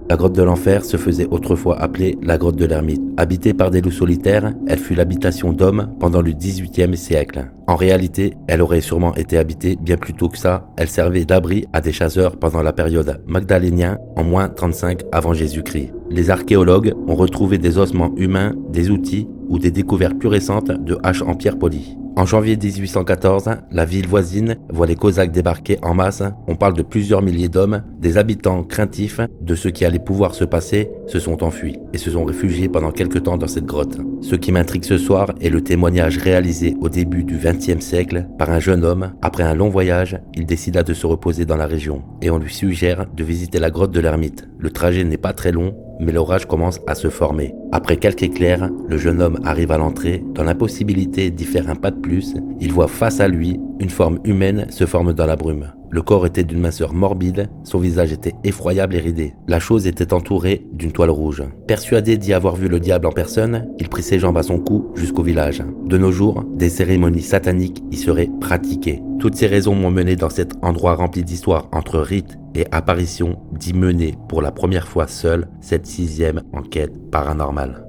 La grotte de l'enfer se faisait autrefois appeler la grotte de l'ermite. Habitée par des loups solitaires, elle fut l'habitation d'hommes pendant le XVIIIe siècle. En réalité, elle aurait sûrement été habitée bien plus tôt que ça. Elle servait d'abri à des chasseurs pendant la période magdalénien en moins 35 avant Jésus-Christ. Les archéologues ont retrouvé des ossements humains, des outils ou des découvertes plus récentes de haches en pierre polie. En janvier 1814, la ville voisine voit les Cosaques débarquer en masse. On parle de plusieurs milliers d'hommes. Des habitants craintifs de ce qui allait pouvoir se passer se sont enfuis et se sont réfugiés pendant quelque temps dans cette grotte. Ce qui m'intrigue ce soir est le témoignage réalisé au début du XXe siècle par un jeune homme. Après un long voyage, il décida de se reposer dans la région et on lui suggère de visiter la grotte de l'ermite. Le trajet n'est pas très long, mais l'orage commence à se former. Après quelques éclairs, le jeune homme arrive à l'entrée. Dans l'impossibilité d'y faire un pas de plus, il voit face à lui une forme humaine se forme dans la brume. Le corps était d'une minceur morbide, son visage était effroyable et ridé. La chose était entourée d'une toile rouge. Persuadé d'y avoir vu le diable en personne, il prit ses jambes à son cou jusqu'au village. De nos jours, des cérémonies sataniques y seraient pratiquées. Toutes ces raisons m'ont mené dans cet endroit rempli d'histoires entre rites et apparitions d'y mener pour la première fois seul cette 6e enquête paranormale.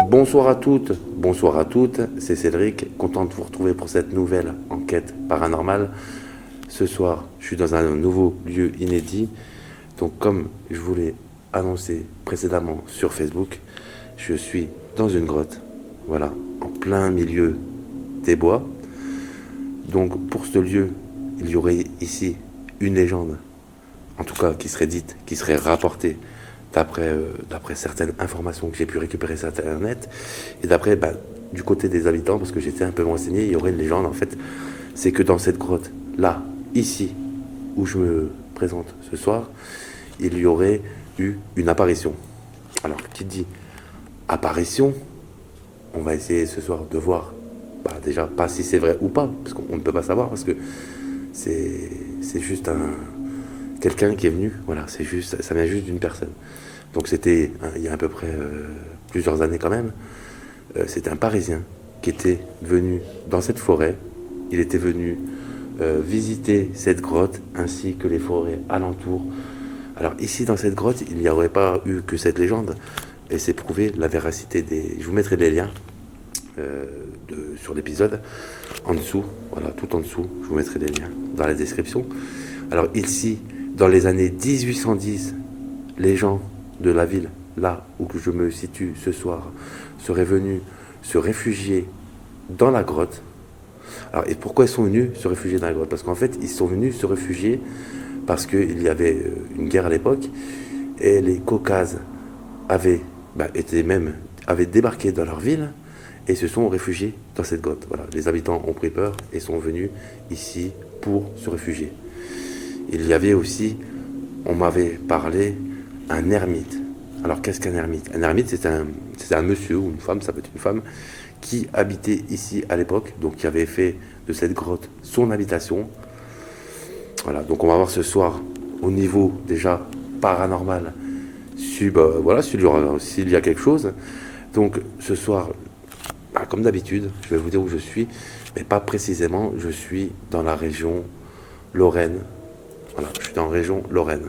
Bonsoir à toutes, bonsoir à toutes, c'est Cédric, content de vous retrouver pour cette nouvelle enquête paranormale. Ce soir, je suis dans un nouveau lieu inédit. Donc comme je vous l'ai annoncé précédemment sur Facebook, je suis dans une grotte, voilà, en plein milieu des bois. Donc pour ce lieu, il y aurait ici une légende, en tout cas qui serait dite, qui serait rapportée d'après certaines informations que j'ai pu récupérer sur Internet, et d'après du côté des habitants, parce que j'étais un peu renseigné, il y aurait une légende en fait, c'est que dans cette grotte, là, ici, où je me présente ce soir, il y aurait eu une apparition. Alors, qui dit apparition, on va essayer ce soir de voir, déjà, pas si c'est vrai ou pas, parce qu'on ne peut pas savoir, parce que c'est juste quelqu'un qui est venu, voilà, ça vient juste d'une personne. Donc c'était, il y a à peu près plusieurs années quand même, c'était un Parisien qui était venu dans cette forêt, il était venu visiter cette grotte ainsi que les forêts alentours. Alors ici dans cette grotte, il n'y aurait pas eu que cette légende, et c'est prouvé la véracité des... Je vous mettrai les liens sur l'épisode en dessous, voilà, tout en dessous, je vous mettrai les liens dans la description. Alors ici, dans les années 1810, les gens de la ville, là où je me situe ce soir, seraient venus se réfugier dans la grotte. Alors, et pourquoi ils sont venus se réfugier dans la grotte? Parce qu'en fait, ils sont venus se réfugier parce qu'il y avait une guerre à l'époque et les Caucases avaient débarqué dans leur ville et se sont réfugiés dans cette grotte. Voilà, les habitants ont pris peur et sont venus ici pour se réfugier. Il y avait aussi, on m'avait parlé, un ermite. Alors qu'est-ce qu'un ermite? Un ermite, c'est un monsieur ou une femme, ça peut être une femme, qui habitait ici à l'époque, donc qui avait fait de cette grotte son habitation. Voilà, donc on va voir ce soir, au niveau déjà paranormal, s'il y a quelque chose. Donc ce soir, comme d'habitude, je vais vous dire où je suis, mais pas précisément, je suis dans la région Lorraine. Voilà, je suis dans la région Lorraine.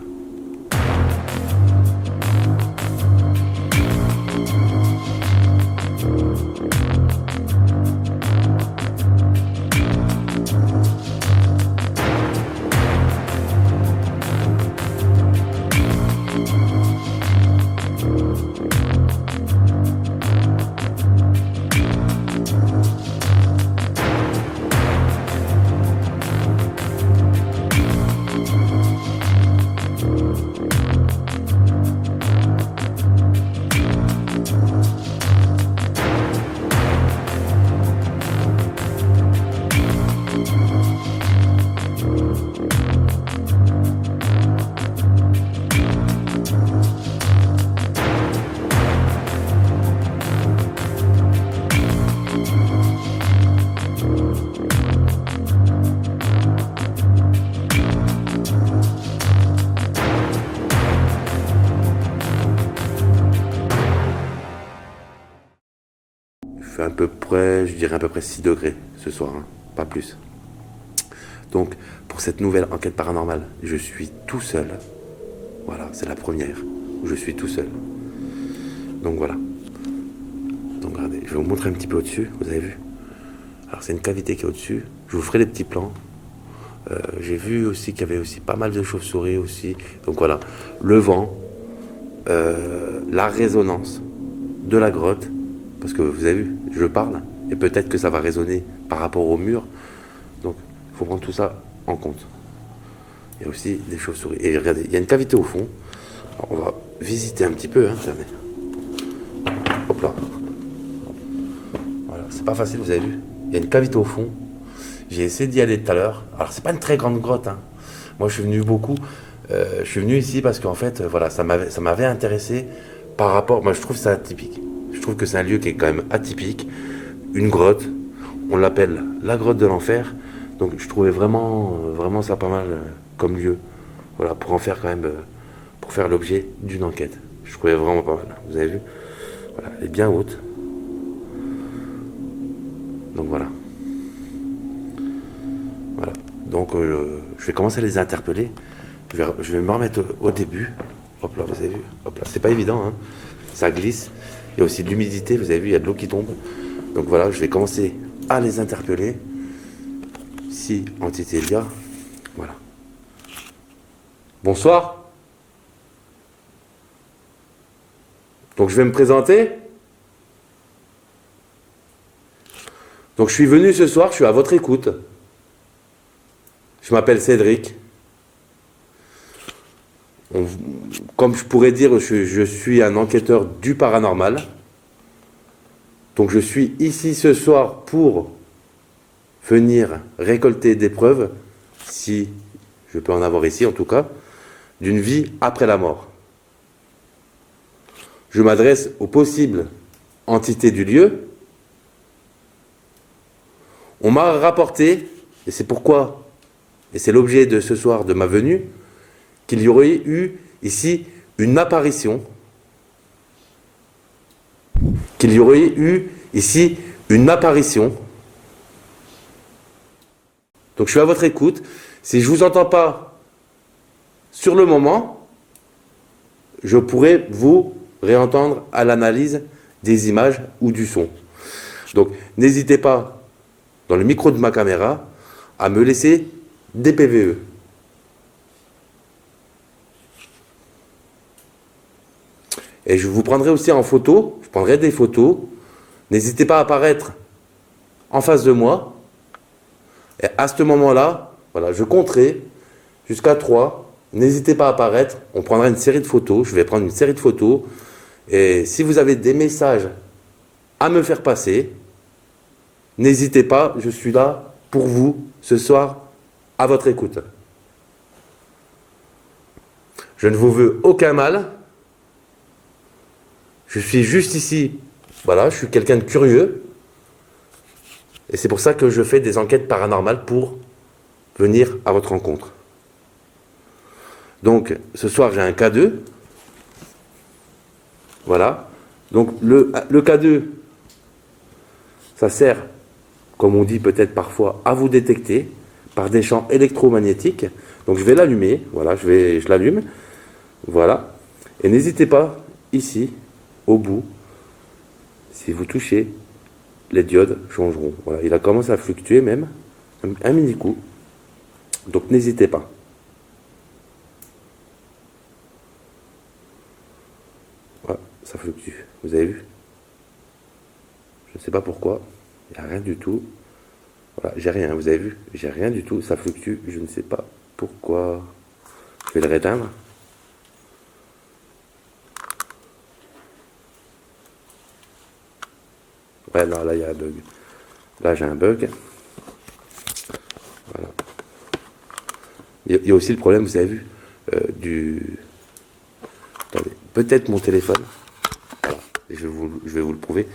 Fait à peu près, je dirais à peu près 6 degrés ce soir, hein, pas plus. Donc, pour cette nouvelle enquête paranormale, je suis tout seul. Voilà, c'est la première où je suis tout seul. Donc voilà. Donc regardez, je vais vous montrer un petit peu au-dessus, vous avez vu. Alors c'est une cavité qui est au-dessus. Je vous ferai des petits plans. J'ai vu aussi qu'il y avait aussi pas mal de chauves-souris aussi. Donc voilà, le vent, la résonance de la grotte, parce que vous avez vu, je parle, et peut-être que ça va résonner par rapport au mur. Donc il faut prendre tout ça en compte. Il y a aussi des chauves-souris. Et regardez, il y a une cavité au fond. Alors, on va visiter un petit peu, hein, regardez. Hop là. Voilà, c'est pas facile, vous avez vu. Il y a une cavité au fond. J'ai essayé d'y aller tout à l'heure. Alors c'est pas une très grande grotte, hein. Moi je suis venu beaucoup. Je suis venu ici parce qu'en fait, voilà, ça m'avait intéressé par rapport. Moi je trouve ça atypique. Je trouve que c'est un lieu qui est quand même atypique. Une grotte. On l'appelle la grotte de l'enfer. Donc je trouvais vraiment ça pas mal comme lieu. Voilà, pour en faire quand même, pour faire l'objet d'une enquête. Je trouvais vraiment pas mal. Vous avez vu? Voilà, elle est bien haute. Donc voilà. Voilà. Donc je vais commencer à les interpeller. Je vais me remettre au début. Hop là, vous avez vu? Hop là, c'est pas évident, hein. Ça glisse. Il y a aussi de l'humidité, vous avez vu, il y a de l'eau qui tombe. Donc voilà, je vais commencer à les interpeller. Si entité il y a. Voilà. Bonsoir. Donc je vais me présenter. Donc je suis venu ce soir, je suis à votre écoute. Je m'appelle Cédric. Comme je pourrais dire, je suis un enquêteur du paranormal. Donc je suis ici ce soir pour venir récolter des preuves, si je peux en avoir ici en tout cas, d'une vie après la mort. Je m'adresse aux possibles entités du lieu. On m'a rapporté, et c'est pourquoi, et c'est l'objet de ce soir de ma venue, qu'il y aurait eu ici une apparition, qu'il y aurait eu ici une apparition. Donc je suis à votre écoute. Si je ne vous entends pas sur le moment, je pourrais vous réentendre à l'analyse des images ou du son. Donc n'hésitez pas, dans le micro de ma caméra, à me laisser des PVE. Et je vous prendrai aussi en photo, je prendrai des photos. N'hésitez pas à apparaître en face de moi. Et à ce moment-là, voilà, je compterai jusqu'à 3. N'hésitez pas à apparaître. On prendra une série de photos. Je vais prendre une série de photos. Et si vous avez des messages à me faire passer, n'hésitez pas. Je suis là pour vous ce soir à votre écoute. Je ne vous veux aucun mal. Je suis juste ici. Voilà, je suis quelqu'un de curieux. Et c'est pour ça que je fais des enquêtes paranormales pour venir à votre rencontre. Donc, ce soir, j'ai un K2. Voilà. Donc, le K2, ça sert, comme on dit peut-être parfois, à vous détecter par des champs électromagnétiques. Donc, je vais l'allumer. Voilà, je l'allume. Voilà. Et n'hésitez pas, ici, au bout, si vous touchez, les diodes changeront. Voilà, il a commencé à fluctuer même, un mini coup. Donc n'hésitez pas. Voilà, ça fluctue. Vous avez vu? Je ne sais pas pourquoi. Il n'y a rien du tout. Voilà, j'ai rien, vous avez vu? J'ai rien du tout, ça fluctue. Je ne sais pas pourquoi. Je vais le réteindre. Ouais, non, là, il y a un bug. Là, j'ai un bug. Voilà. Il y a aussi le problème, vous avez vu, Attendez, peut-être mon téléphone. Voilà, je vais vous le prouver.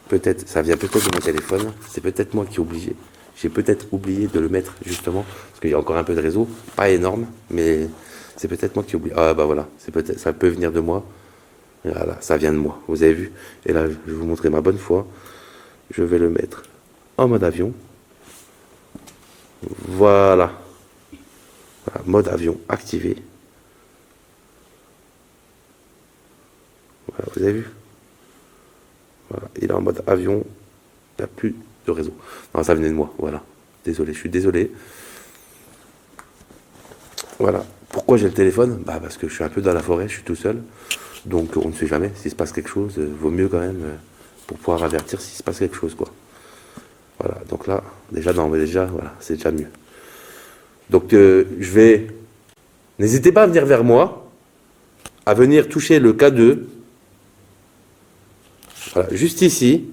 Peut-être, ça vient peut-être de mon téléphone. C'est peut-être moi qui ai oublié. J'ai peut-être oublié de le mettre, justement, parce qu'il y a encore un peu de réseau. Pas énorme, mais c'est peut-être moi qui ai oublié. Ah, bah voilà, ça peut venir de moi. Voilà, ça vient de moi, vous avez vu. Et là, je vais vous montrer ma bonne foi. Je vais le mettre en mode avion. Voilà. Voilà, mode avion activé. Voilà, vous avez vu? Voilà, il est en mode avion, il n'y a plus de réseau. Non, ça venait de moi, voilà. Désolé, je suis désolé. Voilà. Pourquoi j'ai le téléphone? Bah parce que je suis un peu dans la forêt, je suis tout seul. Donc on ne sait jamais, s'il se passe quelque chose, vaut mieux quand même pour pouvoir avertir s'il se passe quelque chose, quoi. Voilà, donc là, déjà, non, mais déjà, voilà, c'est déjà mieux. Donc je vais... N'hésitez pas à venir vers moi, à venir toucher le K2. Voilà, juste ici.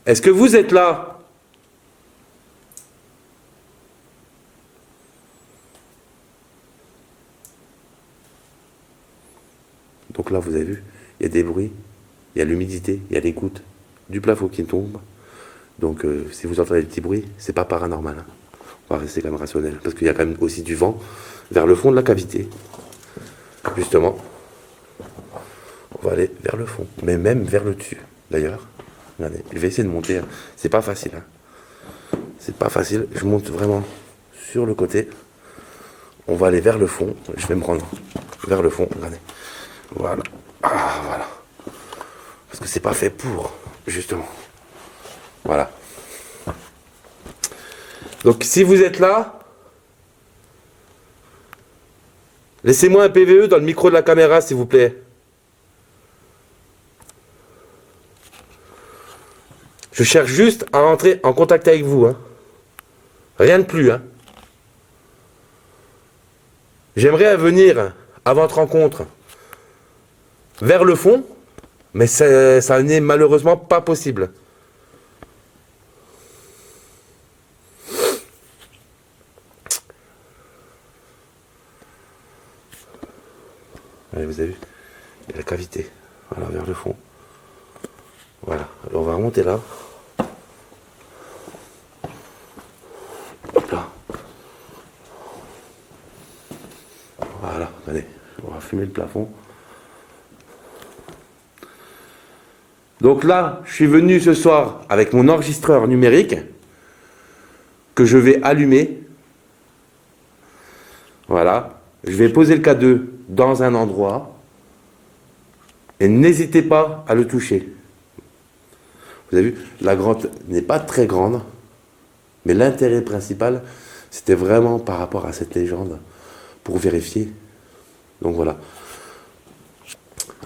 Est-ce que vous êtes là? Donc là, vous avez vu, il y a des bruits, il y a l'humidité, il y a les gouttes du plafond qui tombent. Donc si vous entendez des petits bruits, c'est pas paranormal, hein. On va rester quand même rationnel, parce qu'il y a quand même aussi du vent vers le fond de la cavité. Justement, on va aller vers le fond, mais même vers le dessus. D'ailleurs, regardez, je vais essayer de monter, hein. C'est pas facile, hein. C'est pas facile, je monte vraiment sur le côté. On va aller vers le fond, je vais me rendre vers le fond, regardez. Voilà, ah voilà. Parce que c'est pas fait pour, justement. Voilà. Donc si vous êtes là, laissez-moi un PVE dans le micro de la caméra, s'il vous plaît. Je cherche juste à entrer en contact avec vous, hein. Rien de plus, hein. J'aimerais venir à votre rencontre vers le fond, mais ça n'est malheureusement pas possible. Allez, vous avez vu, il y a la cavité. Voilà, vers le fond. Voilà, alors on va remonter là. Hop là. Voilà, allez, on va fumer le plafond. Donc là, je suis venu ce soir avec mon enregistreur numérique que je vais allumer. Voilà, je vais poser le K2 dans un endroit et n'hésitez pas à le toucher. Vous avez vu, la grotte n'est pas très grande, mais l'intérêt principal, c'était vraiment par rapport à cette légende, pour vérifier. Donc voilà.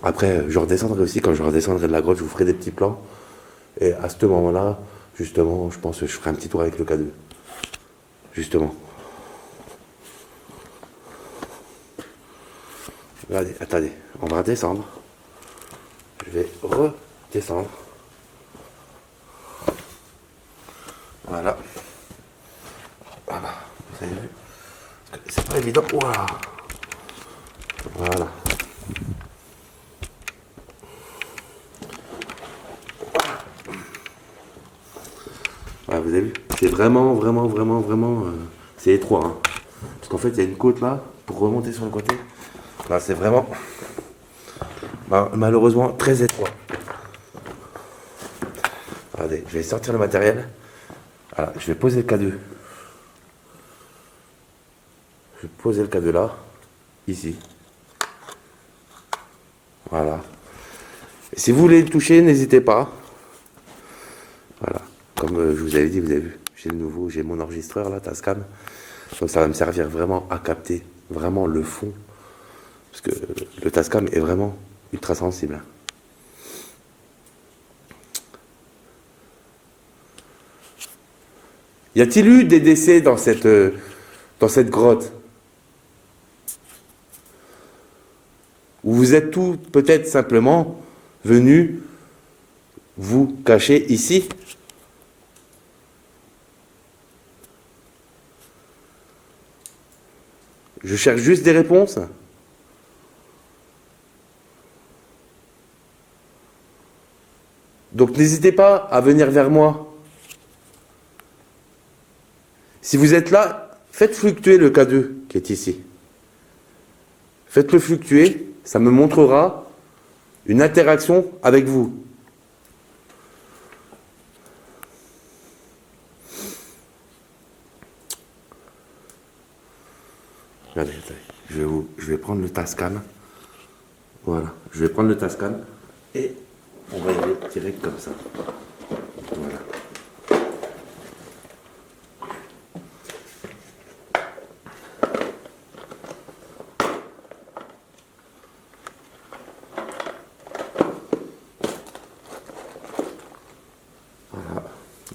Après, je redescendrai aussi, quand je redescendrai de la grotte, je vous ferai des petits plans. Et à ce moment-là, justement, je pense que je ferai un petit tour avec le K2. Justement. Regardez, attendez, on va redescendre. Je vais redescendre. Voilà. Voilà, vous avez vu? C'est pas évident. Ouah. Voilà. Voilà, vous avez vu? C'est vraiment, c'est étroit, hein. Parce qu'en fait, il y a une côte là, pour remonter sur le côté. Là, c'est vraiment, malheureusement, très étroit. Regardez, je vais sortir le matériel. Voilà, je vais poser le K2. Je vais poser le K2 là, ici. Voilà. Et si vous voulez le toucher, n'hésitez pas. Voilà. Comme je vous avais dit, vous avez vu, j'ai mon enregistreur là, Tascam. Donc ça va me servir vraiment à capter vraiment le fond. Parce que le Tascam est vraiment ultra sensible. Y a-t-il eu des décès dans cette grotte? Ou vous êtes tous peut-être simplement venus vous cacher ici? Je cherche juste des réponses. Donc n'hésitez pas à venir vers moi. Si vous êtes là, faites fluctuer le K2 qui est ici. Faites-le fluctuer, ça me montrera une interaction avec vous. Regardez, Je vais prendre le Tascam. Voilà, je vais prendre le Tascam et on va y aller direct comme ça. Voilà. Voilà.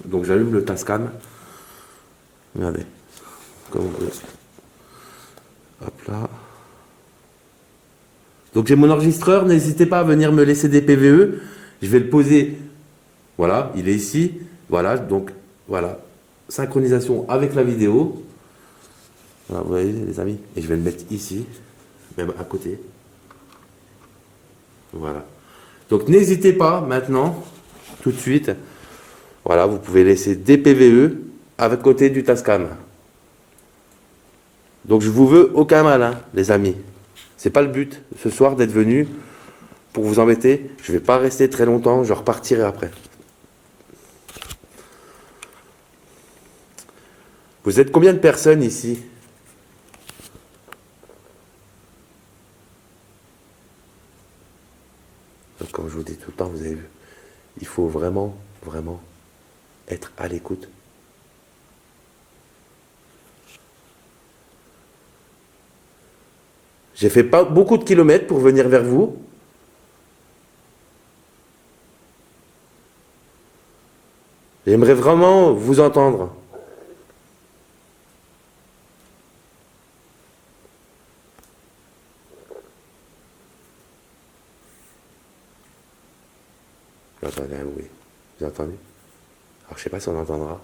Donc j'allume le Tascam. Regardez. Comme vous voulez. Hop là. Donc j'ai mon enregistreur, n'hésitez pas à venir me laisser des PVE. Je vais le poser. Voilà, il est ici. Voilà, donc voilà. Synchronisation avec la vidéo. Voilà, vous voyez les amis. Et je vais le mettre ici, même à côté. Voilà. Donc n'hésitez pas maintenant, tout de suite. Voilà, vous pouvez laisser des PVE avec côté du Tascam. Donc je vous veux aucun mal, hein, les amis. C'est pas le but ce soir d'être venu pour vous embêter. Je vais pas rester très longtemps, je repartirai après. Vous êtes combien de personnes ici? Donc, comme je vous dis tout le temps, vous avez vu, il faut vraiment, vraiment être à l'écoute. J'ai fait pas beaucoup de kilomètres pour venir vers vous. J'aimerais vraiment vous entendre. J'entendais un bruit. Vous entendez? Alors je sais pas si on entendra.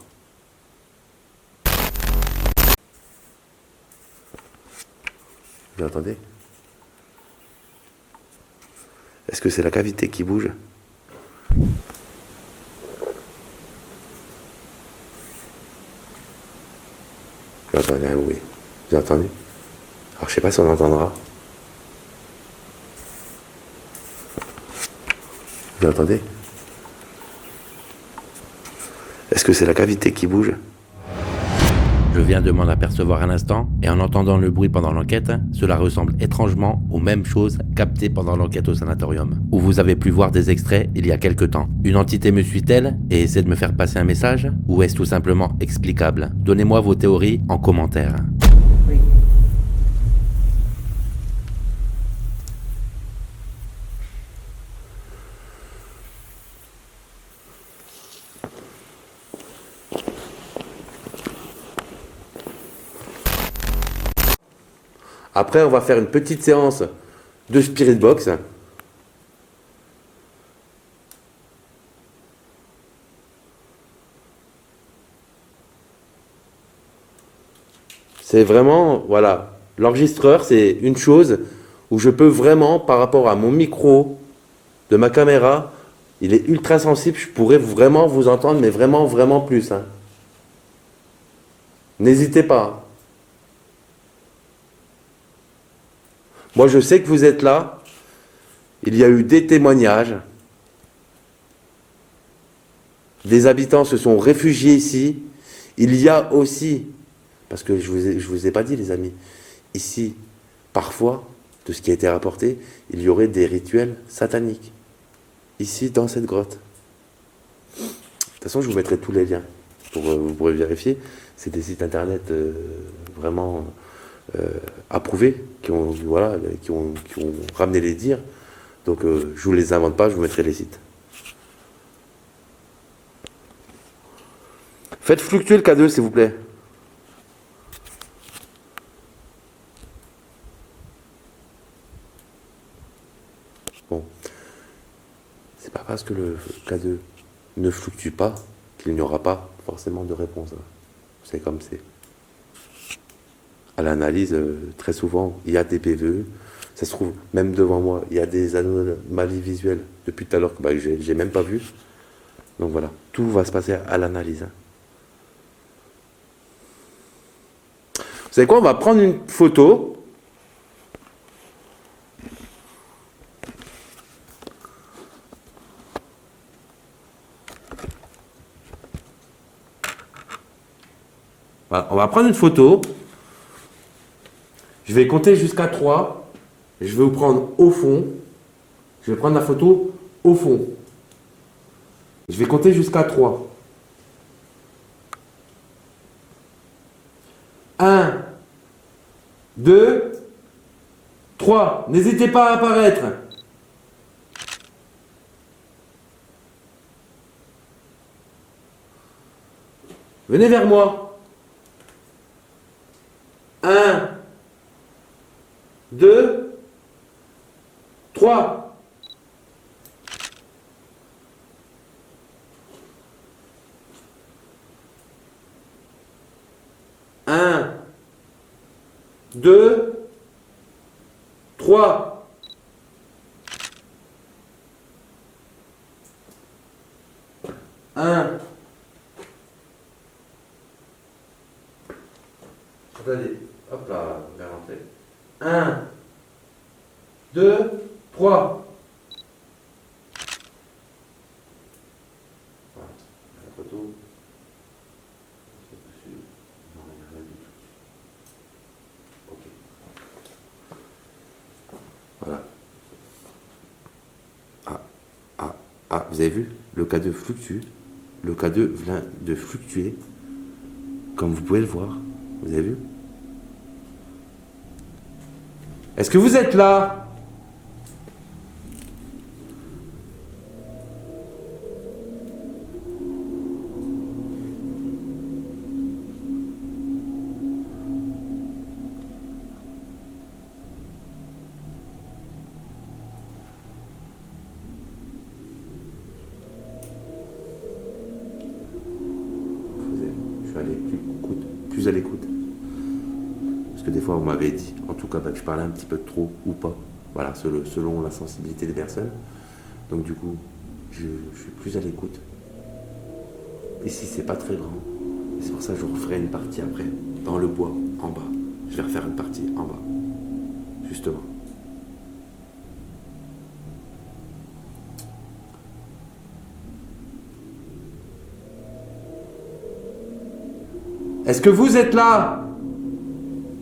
Vous entendez? Est-ce que c'est la cavité qui bouge? J'entendais un bruit. Vous entendez? Alors je sais pas si on entendra. Vous entendez? Est-ce que c'est la cavité qui bouge? Je viens de m'en apercevoir un instant, et en entendant le bruit pendant l'enquête, cela ressemble étrangement aux mêmes choses captées pendant l'enquête au sanatorium, où vous avez pu voir des extraits il y a quelque temps. Une entité me suit-elle et essaie de me faire passer un message, ou est-ce tout simplement explicable? Donnez-moi vos théories en commentaire. Oui. Après, on va faire une petite séance de Spirit Box. C'est vraiment, voilà, l'enregistreur, c'est une chose où je peux vraiment, par rapport à mon micro de ma caméra, il est ultra sensible, je pourrais vraiment vous entendre, mais vraiment, vraiment plus. Hein. N'hésitez pas. Moi, je sais que vous êtes là. Il y a eu des témoignages. Des habitants se sont réfugiés ici. Il y a aussi, parce que je vous ai pas dit, les amis, ici, parfois, de ce qui a été rapporté, il y aurait des rituels sataniques. Ici, dans cette grotte. De toute façon, je vous mettrai tous les liens. Vous pourrez vérifier. C'est des sites internet vraiment approuvés, qui ont ramené les dires. Donc, je vous les invente pas, je vous mettrai les sites. Faites fluctuer le K2, s'il vous plaît. Bon. C'est pas parce que le K2 ne fluctue pas qu'il n'y aura pas forcément de réponse. C'est comme c'est. À l'analyse, très souvent, il y a des PVE. Ça se trouve, même devant moi, il y a des anomalies visuelles depuis tout à l'heure que j'ai même pas vu. Donc voilà, tout va se passer à l'analyse. Vous savez quoi, on va prendre une photo. Voilà, on va prendre une photo. Je vais compter jusqu'à 3. Je vais vous prendre au fond. Je vais prendre la photo au fond. Je vais compter jusqu'à 3. 1, 2, 3. N'hésitez pas à apparaître. Venez vers moi. 1, 2, 3. Un, deux, trois. Un. Attendez, hop là, on va rentrer. 1, 2, 3. Voilà, la photo. Ok. Voilà. Vous avez vu? Le K2 fluctue. Le K2 vient de fluctuer. Comme vous pouvez le voir. Vous avez vu? Est-ce que vous êtes là? Je suis allé plus à l'écoute. Parce que des fois, on m'avait dit, en tout cas, que je parlais un petit peu trop ou pas. Voilà, selon la sensibilité des personnes. Donc du coup, je suis plus à l'écoute. Ici, c'est pas très grand. Et c'est pour ça que je referai une partie après, dans le bois, en bas. Je vais refaire une partie en bas, justement. Est-ce que vous êtes là?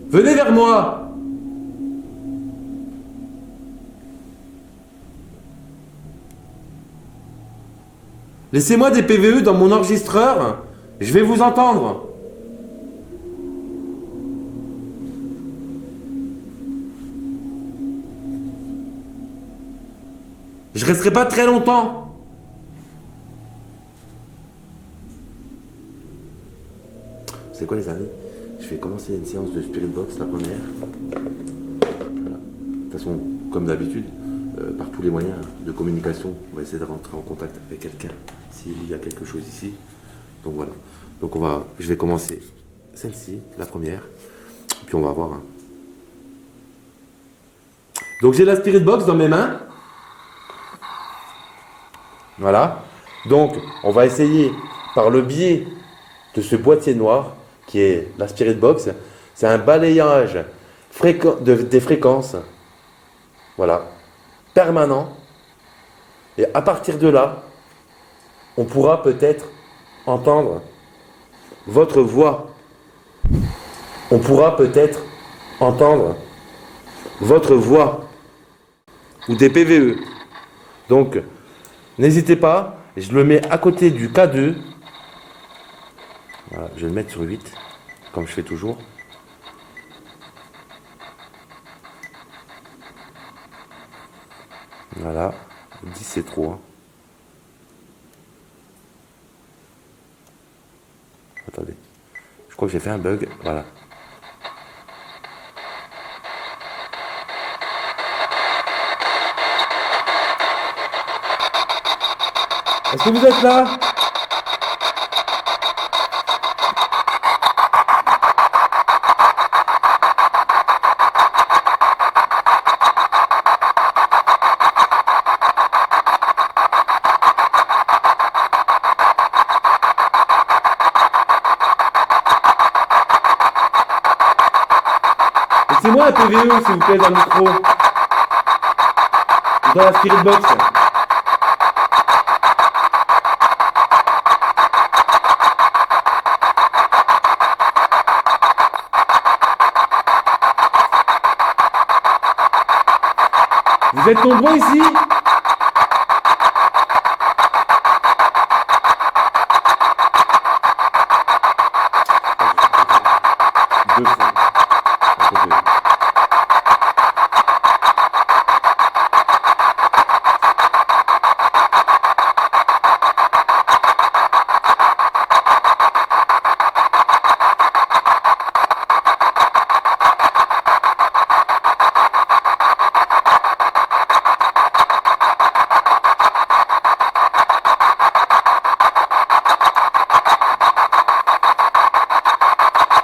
Venez vers moi. Laissez-moi des PVE dans mon enregistreur. Je vais vous entendre. Je resterai pas très longtemps. C'est quoi les amis? Je vais commencer une séance de Spirit Box, la première. Voilà. De toute façon, comme d'habitude, par tous les moyens de communication, on va essayer de rentrer en contact avec quelqu'un s'il y a quelque chose ici. Donc voilà. Donc je vais commencer celle-ci, la première. Puis on va voir. Hein. Donc j'ai la Spirit Box dans mes mains. Voilà. Donc on va essayer par le biais de ce boîtier noir qui est la Spirit Box. C'est un balayage des fréquences. Voilà. Permanent. Et à partir de là, on pourra peut-être entendre votre voix. On pourra peut-être entendre votre voix ou des PVE. Donc, n'hésitez pas, je le mets à côté du K2. Voilà, je vais le mettre sur 8, comme je fais toujours. Voilà, 10 c'est trop. Hein. Attendez, je crois que j'ai fait un bug, voilà. Est-ce que vous êtes là? Laissez-moi un PVE s'il vous plaît dans le micro. Dans la Spirit Box. Vous êtes nombreux ici? Deux fois.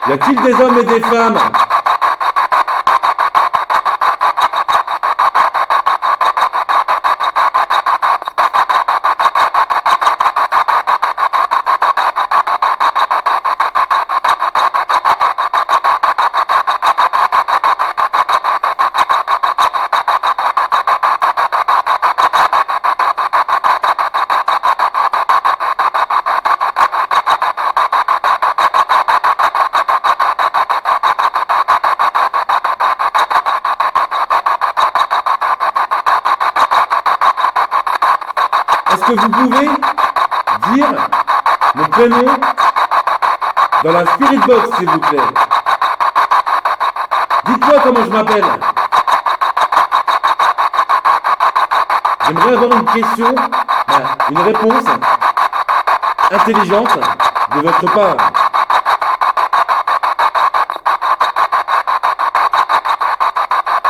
Y a-t-il des hommes et des femmes? Est-ce que vous pouvez dire mon prénom dans la Spirit Box, s'il vous plaît? Dites-moi comment je m'appelle. J'aimerais avoir une question, une réponse intelligente de votre part.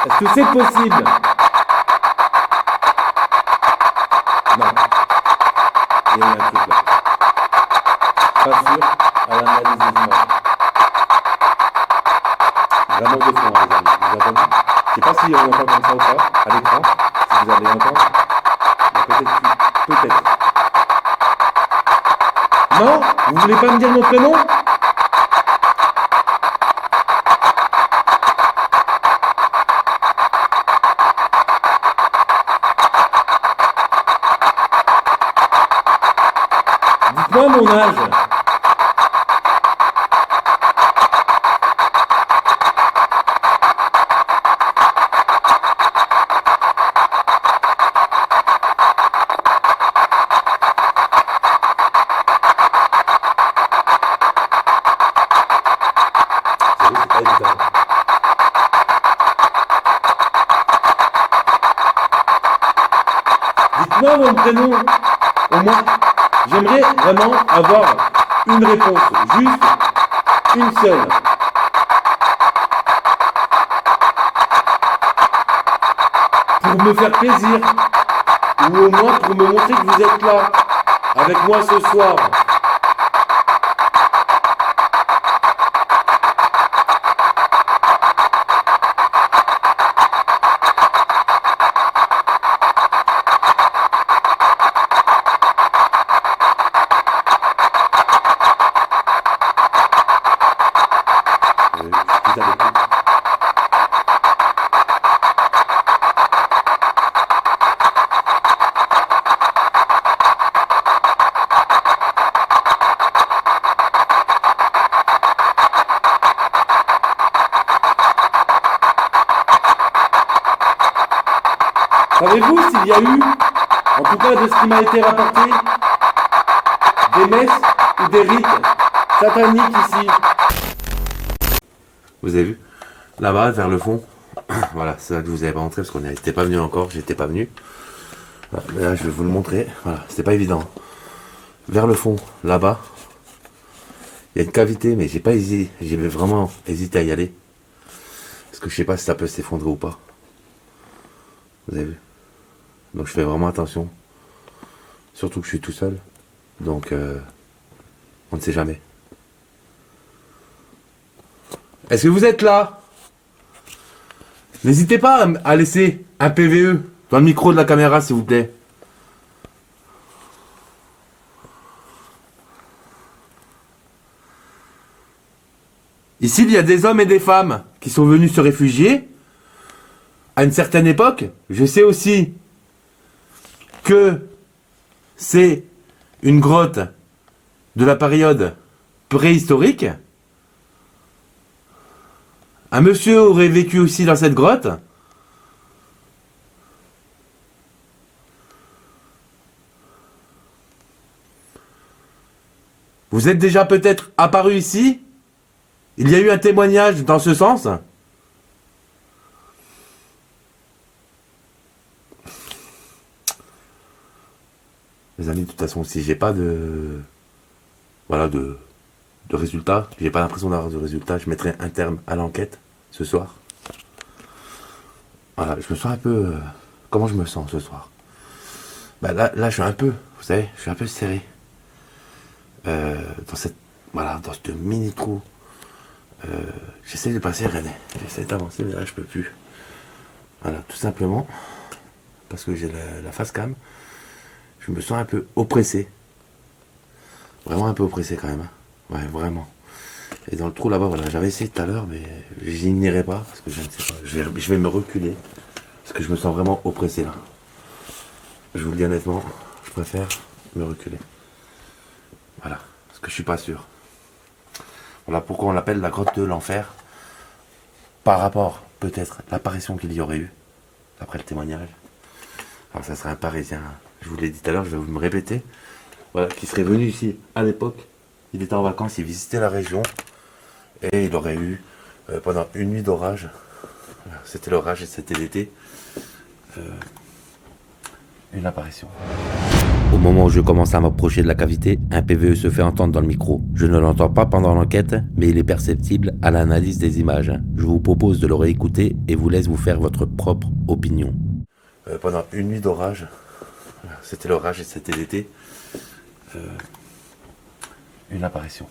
Est-ce que c'est possible? Non. Il y a un truc là. Pas sûr à l'analyse des images. Vraiment de fond, les amis. Vous entendez? Je sais pas si on entend comme ça ou pas, à l'écran. Si vous allez entendre. Peut-être. Peut-être. Non? Vous voulez pas me dire mon prénom? Dites-moi mon âge. C'est pas évident. Dites-moi mon prénom. Au moins, j'aimerais vraiment avoir une réponse. Juste une seule. Pour me faire plaisir. Ou au moins pour me montrer que vous êtes là. Avec moi ce soir. Savez-vous s'il y a eu, en tout cas de ce qui m'a été rapporté, des messes ou des rites sataniques ici? Vous avez vu? Là-bas, vers le fond. Voilà, c'est là que je vous avais pas montré parce qu'on n'était pas venu encore, j'étais pas venu. Voilà, mais là, je vais vous le montrer. Voilà, c'était pas évident. Vers le fond, là-bas, il y a une cavité, mais j'ai pas hésité, j'ai vraiment hésité à y aller. Parce que je sais pas si ça peut s'effondrer ou pas. Vous avez vu? Donc je fais vraiment attention. Surtout que je suis tout seul. Donc on ne sait jamais. Est-ce que vous êtes là? N'hésitez pas à laisser un PVE dans le micro de la caméra, s'il vous plaît. Ici, il y a des hommes et des femmes qui sont venus se réfugier. À une certaine époque, je sais aussi que c'est une grotte de la période préhistorique. Un monsieur aurait vécu aussi dans cette grotte. Vous êtes déjà peut-être apparu ici? Il y a eu un témoignage dans ce sens? Les amis, de toute façon, si j'ai pas de... Voilà, de résultat, j'ai pas l'impression d'avoir de résultat, je mettrai un terme à l'enquête ce soir. Voilà, je me sens un peu... comment je me sens ce soir? Bah là, je suis un peu, vous savez, je suis un peu serré. Dans cette... Voilà, dans ce mini-trou. J'essaie de passer, René. J'essaie d'avancer, mais là, je peux plus. Voilà, tout simplement. Parce que j'ai la face cam. Je me sens un peu oppressé. Vraiment un peu oppressé quand même. Hein. Ouais, vraiment. Et dans le trou là-bas, voilà, j'avais essayé tout à l'heure, mais j'y n'irai pas. Parce que je ne sais pas. Je vais me reculer. Parce que je me sens vraiment oppressé là. Je vous le dis honnêtement, je préfère me reculer. Voilà. Parce que je suis pas sûr. Voilà pourquoi on l'appelle la grotte de l'enfer. Par rapport, peut-être, à l'apparition qu'il y aurait eu. D'après le témoignage. Alors ça serait un Parisien. Je vous l'ai dit tout à l'heure, je vais vous me répéter. Voilà, qui serait venu ici à l'époque. Il était en vacances, il visitait la région. Et il aurait eu, pendant une nuit d'orage, c'était l'orage et c'était l'été, une apparition. Au moment où je commence à m'approcher de la cavité, un PVE se fait entendre dans le micro. Je ne l'entends pas pendant l'enquête, mais il est perceptible à l'analyse des images. Je vous propose de le réécouter et vous laisse vous faire votre propre opinion. Pendant une nuit d'orage, c'était l'orage et c'était l'été, une apparition.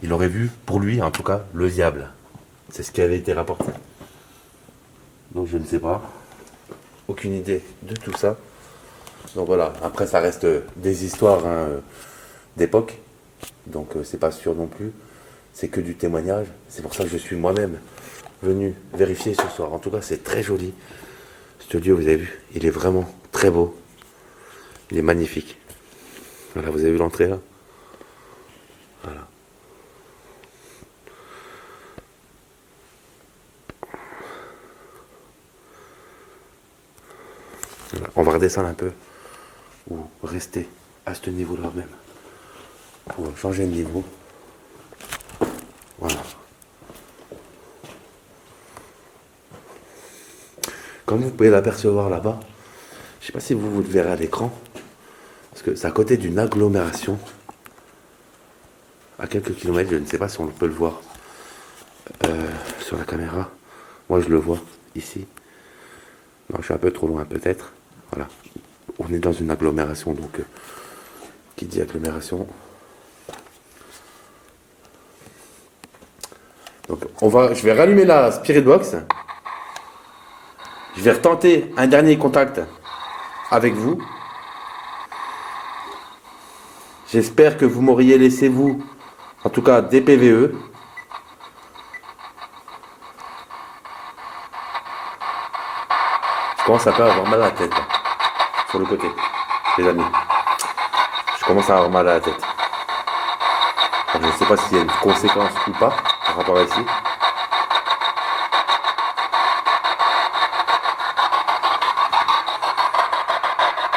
Il aurait vu, pour lui en tout cas, le diable. C'est ce qui avait été rapporté. Donc je ne sais pas. Aucune idée de tout ça. Donc voilà, après ça reste des histoires d'époque. Donc c'est pas sûr non plus. C'est que du témoignage. C'est pour ça que je suis moi-même venu vérifier ce soir. En tout cas, c'est très joli. Ce lieu, vous avez vu, il est vraiment très beau. Il est magnifique. Voilà, vous avez vu l'entrée là? Voilà. Voilà. On va redescendre un peu. Ou rester à ce niveau-là même. Pour changer de niveau. Voilà. Comme vous pouvez l'apercevoir là-bas, je ne sais pas si vous le verrez à l'écran, parce que c'est à côté d'une agglomération, à quelques kilomètres, je ne sais pas si on peut le voir sur la caméra. Moi je le vois ici. Non, je suis un peu trop loin peut-être. Voilà. On est dans une agglomération, donc qui dit agglomération. Donc je vais rallumer la Spirit Box. Je vais retenter un dernier contact avec vous. J'espère que vous m'auriez laissé, vous, en tout cas, des PVE. Je commence à pas avoir mal à la tête, là, sur le côté, les amis. Je commence à avoir mal à la tête. Alors, je ne sais pas s'il y a une conséquence ou pas par rapport à ici.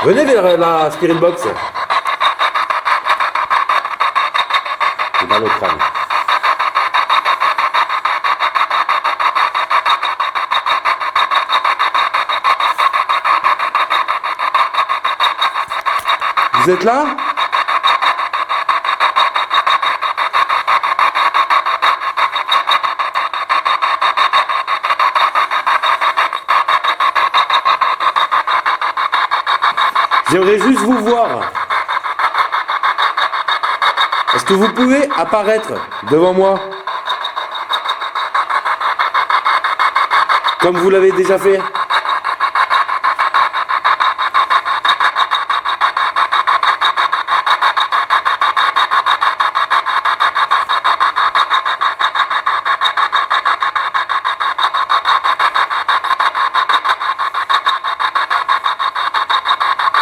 Venez vers la Spirit Box. J'ai mal au crâne. Vous êtes là? J'aimerais juste vous voir. Est-ce que vous pouvez apparaître devant moi? Comme vous l'avez déjà fait?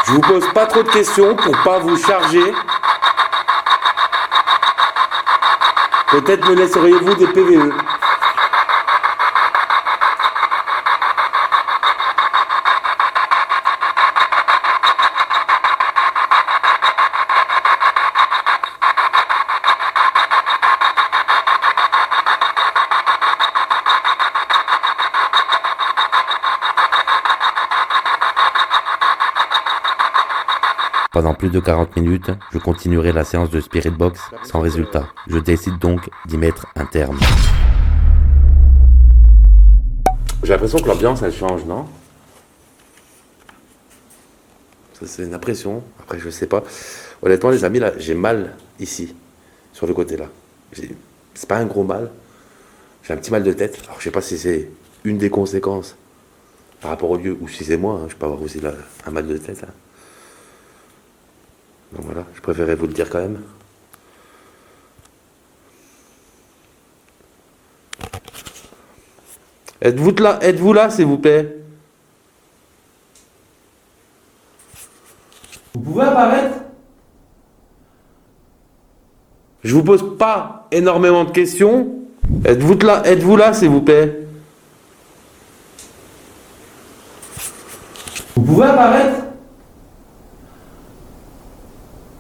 Je vous pose pas trop de questions pour pas vous charger. Peut-être me laisseriez-vous des PVE. Pendant plus de 40 minutes, je continuerai la séance de Spirit Box sans résultat. Je décide donc d'y mettre un terme. J'ai l'impression que l'ambiance, elle change, non? Ça, c'est une impression. Après, je sais pas. Honnêtement, les amis, là, j'ai mal ici, sur le côté là. C'est pas un gros mal. J'ai un petit mal de tête. Alors, je sais pas si c'est une des conséquences par rapport au lieu ou si c'est moi. Hein. Je peux avoir aussi là, un mal de tête. Hein. Donc voilà, je préférais vous le dire quand même. Êtes-vous là, s'il vous plaît? Vous pouvez apparaître? Je vous pose pas énormément de questions. Êtes-vous là, s'il vous plaît? Vous pouvez apparaître?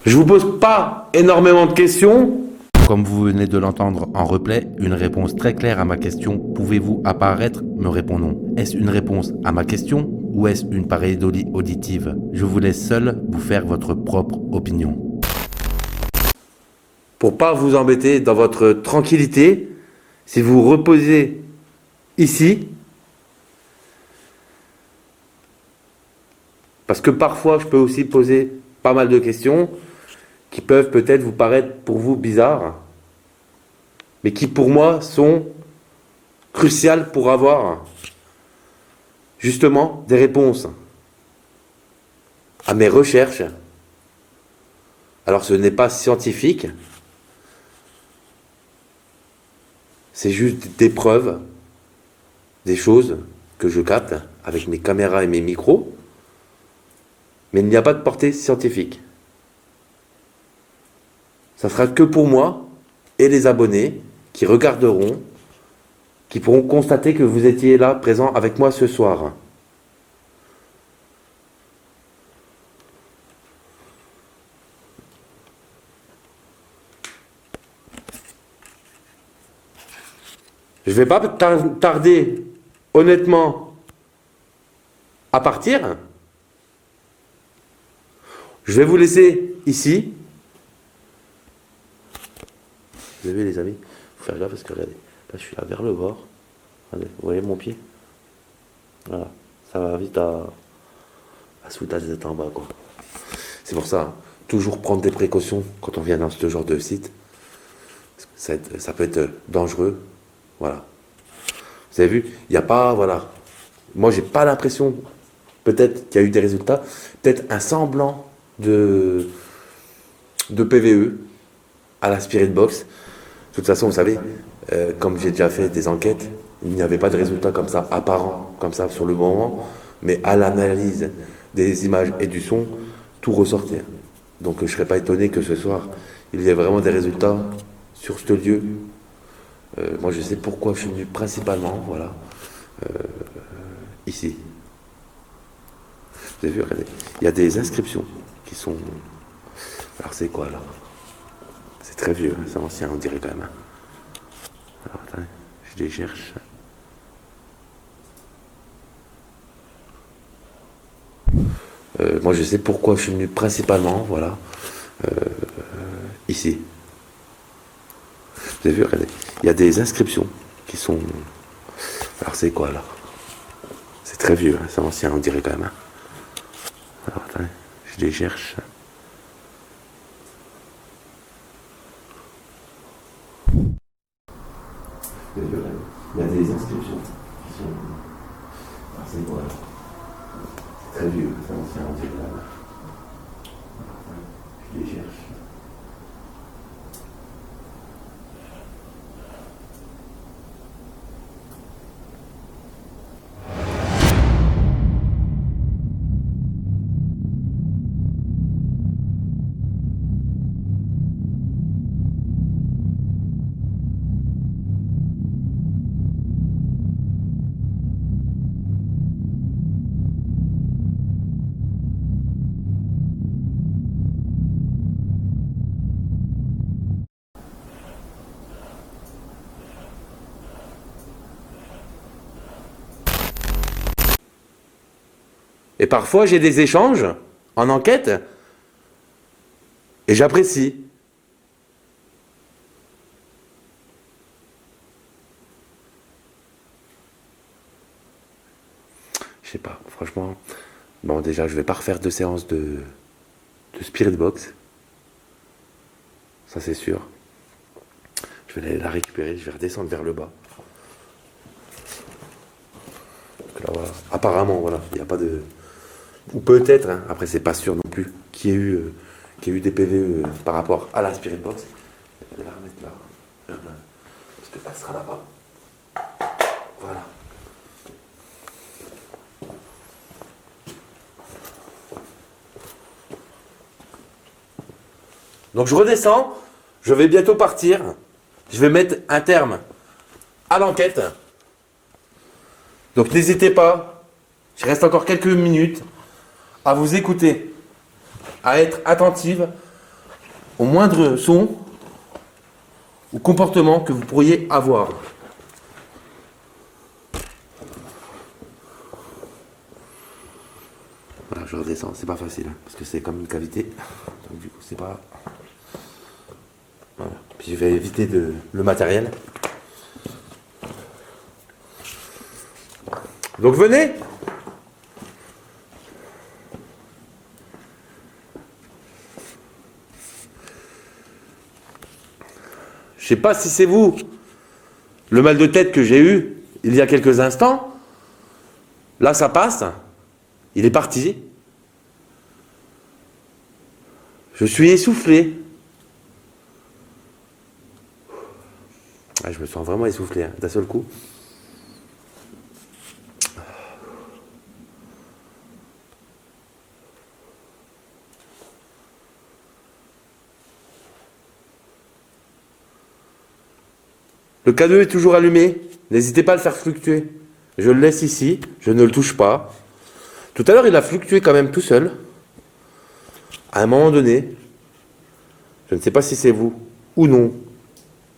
Je vous pose pas énormément de questions. Comme vous venez de l'entendre en replay, une réponse très claire à ma question « Pouvez-vous apparaître ?» me répond non. Est-ce une réponse à ma question ou est-ce une pareidolie auditive? Je vous laisse seul vous faire votre propre opinion. Pour pas vous embêter dans votre tranquillité, si vous reposez ici, parce que parfois je peux aussi poser pas mal de questions qui peuvent peut-être vous paraître pour vous bizarres, mais qui pour moi sont cruciales pour avoir justement des réponses à mes recherches. Alors ce n'est pas scientifique, c'est juste des preuves, des choses que je capte avec mes caméras et mes micros, mais il n'y a pas de portée scientifique. Ça sera que pour moi et les abonnés qui regarderont, qui pourront constater que vous étiez là, présent avec moi ce soir. Je ne vais pas tarder, honnêtement, à partir. Je vais vous laisser ici. Vous avez les amis, il faut faire gaffe parce que regardez, là je suis là vers le bord. Regardez, vous voyez mon pied? Voilà, ça va vite à se foutre la tête en bas quoi. C'est pour ça, hein, toujours prendre des précautions quand on vient dans ce genre de site. Ça peut être dangereux. Voilà. Vous avez vu, il n'y a pas, voilà. Moi j'ai pas l'impression, peut-être qu'il y a eu des résultats, peut-être un semblant de PVE à la Spirit Box. De toute façon, vous savez, comme j'ai déjà fait des enquêtes, il n'y avait pas de résultat comme ça, apparent, comme ça, sur le moment, mais à l'analyse des images et du son, tout ressortait. Donc je ne serais pas étonné que ce soir, il y ait vraiment des résultats sur ce lieu. Moi, je sais pourquoi je suis venu principalement, voilà, ici. Vous avez vu, regardez, il y a des inscriptions qui sont... Alors c'est quoi, là? C'est très vieux, hein, c'est ancien, on dirait quand même. Hein. Alors, attendez, je les cherche. Moi, je sais pourquoi je suis venu principalement, voilà, ici. Vous avez vu, regardez, il y a des inscriptions qui sont... Alors, c'est quoi, là? C'est très vieux, hein, c'est ancien, on dirait quand même. Hein. Alors, attendez, je les cherche. Il y a des inscriptions qui sont... Alors, c'est quoi, là? C'est très vieux, c'est ancien, on dirait quand même. Je les cherche. Et parfois, j'ai des échanges en enquête Et j'apprécie. Je sais pas, franchement. Bon, déjà, je vais pas refaire 2 séances de Spirit Box. Ça, c'est sûr. Je vais aller la récupérer, je vais redescendre vers le bas. Donc là, voilà. Apparemment, voilà, il n'y a pas de... Ou peut-être, hein, après, c'est pas sûr non plus, qu'il y ait eu des PV par rapport à la Spirit Box. Je vais la remettre là. Parce qu'elle sera là-bas. Voilà. Donc je redescends, je vais bientôt partir, je vais mettre un terme à l'enquête. Donc n'hésitez pas, il reste encore quelques minutes, à vous écouter, à être attentive au moindre son ou comportement que vous pourriez avoir. Voilà, je redescends, c'est pas facile, hein, parce que c'est comme une cavité, donc du coup c'est pas... Voilà. Puis je vais éviter le matériel. Donc venez. Je sais pas si c'est vous, le mal de tête que j'ai eu il y a quelques instants. Là ça passe. Il est parti. Je suis essoufflé. Ah, je me sens vraiment essoufflé, hein, d'un seul coup. Le K2 est toujours allumé. N'hésitez pas à le faire fluctuer. Je le laisse ici. Je ne le touche pas. Tout à l'heure, il a fluctué quand même tout seul. À un moment donné, je ne sais pas si c'est vous ou non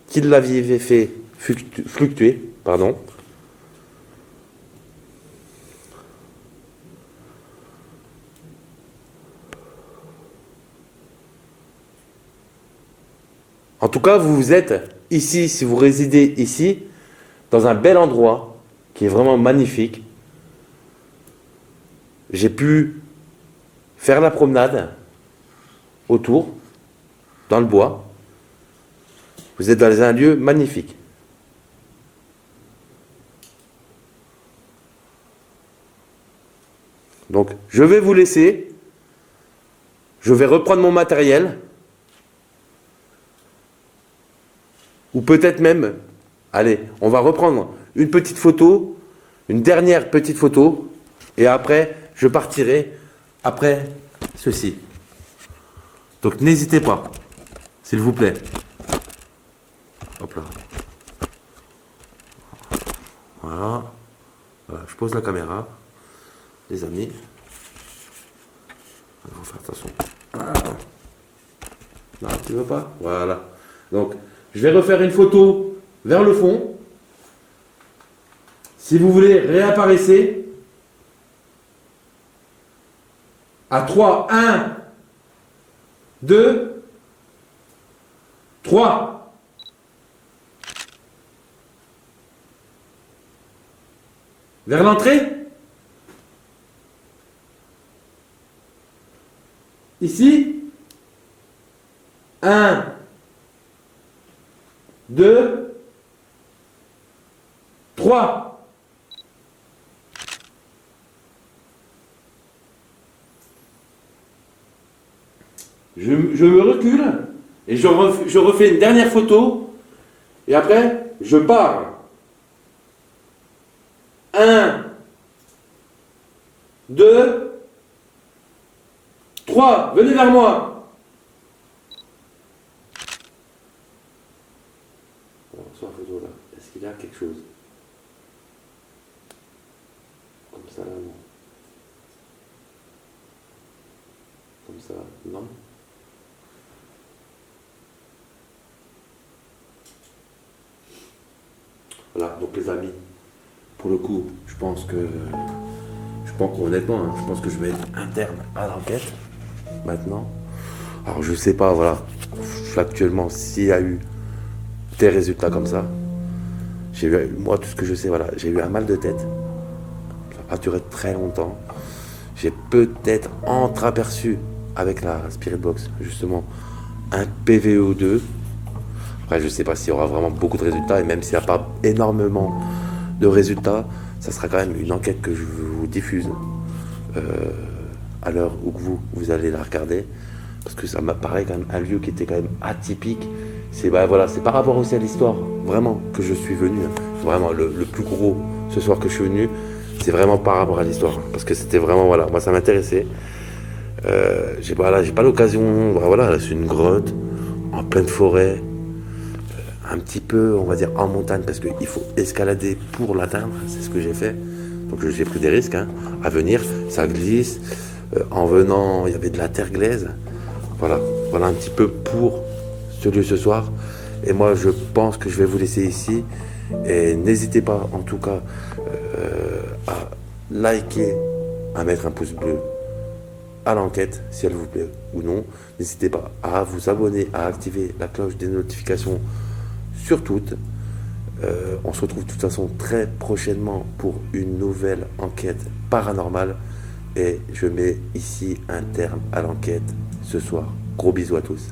qui l'aviez fait fluctuer. Pardon. En tout cas, vous êtes ici, si vous résidez ici, dans un bel endroit qui est vraiment magnifique. J'ai pu faire la promenade autour, dans le bois. Vous êtes dans un lieu magnifique. Donc, je vais vous laisser. Je vais reprendre mon matériel. Ou peut-être même, allez, on va reprendre une petite photo, une dernière petite photo, et après, je partirai après ceci. Donc n'hésitez pas, s'il vous plaît. Hop là. Voilà. Voilà, je pose la caméra, les amis. Il faut faire attention. Ah. Non, tu veux pas? Voilà. Donc, je vais refaire une photo vers le fond. Si vous voulez, réapparaissez. À 3, 1, 2, 3. Vers l'entrée. Ici. 1, 2, 3. Je me recule et je refais une dernière photo et après je pars. 1, 2, 3. Venez vers moi. On reçoit la photo là. Est-ce qu'il y a quelque chose? Comme ça là, non. Comme ça, non. Voilà, donc les amis, pour le coup, je pense qu'honnêtement, hein, je pense que je vais être interne à l'enquête, maintenant. Alors je sais pas, voilà, factuellement, s'il y a eu des résultats comme ça. Moi, tout ce que je sais, voilà, j'ai eu un mal de tête. Ça n'a pas duré très longtemps. J'ai peut-être entreaperçu avec la Spirit Box, justement, un PVO2. Après, je ne sais pas s'il y aura vraiment beaucoup de résultats, et même s'il n'y a pas énormément de résultats, ça sera quand même une enquête que je vous diffuse à l'heure où vous allez la regarder. Parce que ça m'apparaît quand même un lieu qui était quand même atypique. C'est voilà, c'est par rapport aussi à l'histoire, vraiment, que je suis venu. Vraiment, le plus gros ce soir que je suis venu, c'est vraiment par rapport à l'histoire. Parce que c'était vraiment, voilà, moi ça m'intéressait. J'ai pas l'occasion, voilà, c'est une grotte, en pleine forêt, un petit peu, on va dire, en montagne, parce qu'il faut escalader pour l'atteindre, c'est ce que j'ai fait. Donc j'ai pris des risques, hein, à venir, ça glisse. En venant, il y avait de la terre glaise. Voilà un petit peu pour ce lieu ce soir. Et moi, je pense que je vais vous laisser ici. Et n'hésitez pas, en tout cas, à liker, à mettre un pouce bleu à l'enquête, si elle vous plaît ou non. N'hésitez pas à vous abonner, à activer la cloche des notifications sur toutes. On se retrouve de toute façon très prochainement pour une nouvelle enquête paranormale. Et je mets ici un terme à l'enquête ce soir. Gros bisous à tous.